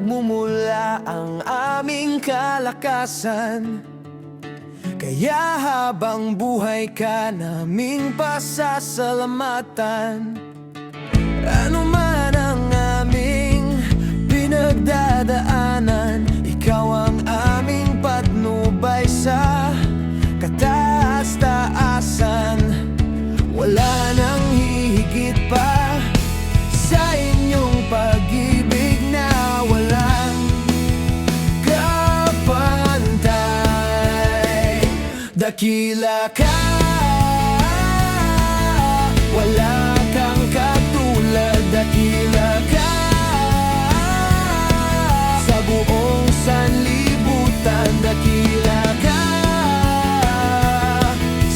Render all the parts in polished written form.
nagmumula ang aming kalakasan. Kaya habang buhay ka naming pasasalamatan. Ano man ang aming pinagdadaanan, ikaw ang aming patnubay sa kataas-taasan. Wala nang hihigit pa sa inyong pag-ibig na walang kapantay. Dakila ka, wala kang katulad. Dakila ka sa buong sanlibutan. Dakila ka,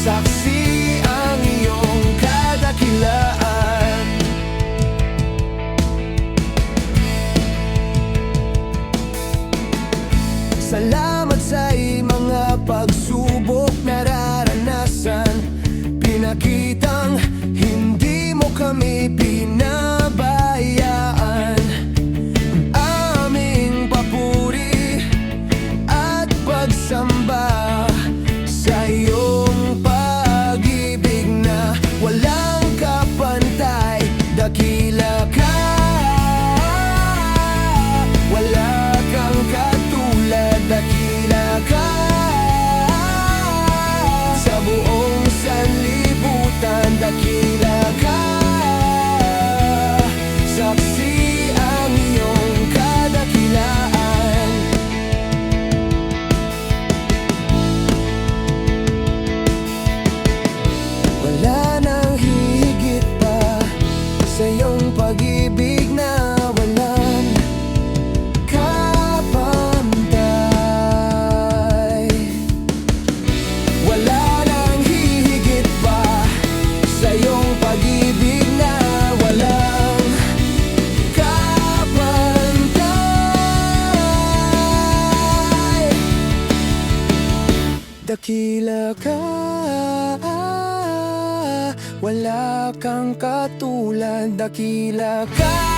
saksi ang iyong kadakilaan. Salamat sa mga pagsubok nararanasan. Pinakitang hindi mo kami pinabayaan. Ang aming papuri at pagsamba sa iyong pag-ibig na walang kapantay. Dakila ka, wala kang katulad. Dakila ka sa buong sanlibutan. Dakila ka, saksi ang iyong kadakilaan. Wala nang hihigit pa sa iyong pag-ibig na walang kapantay. Wala nang hihigit pa sa iyong pag-ibig na walang kapantay. Dakila ka, wala kang katulad. Dakila ka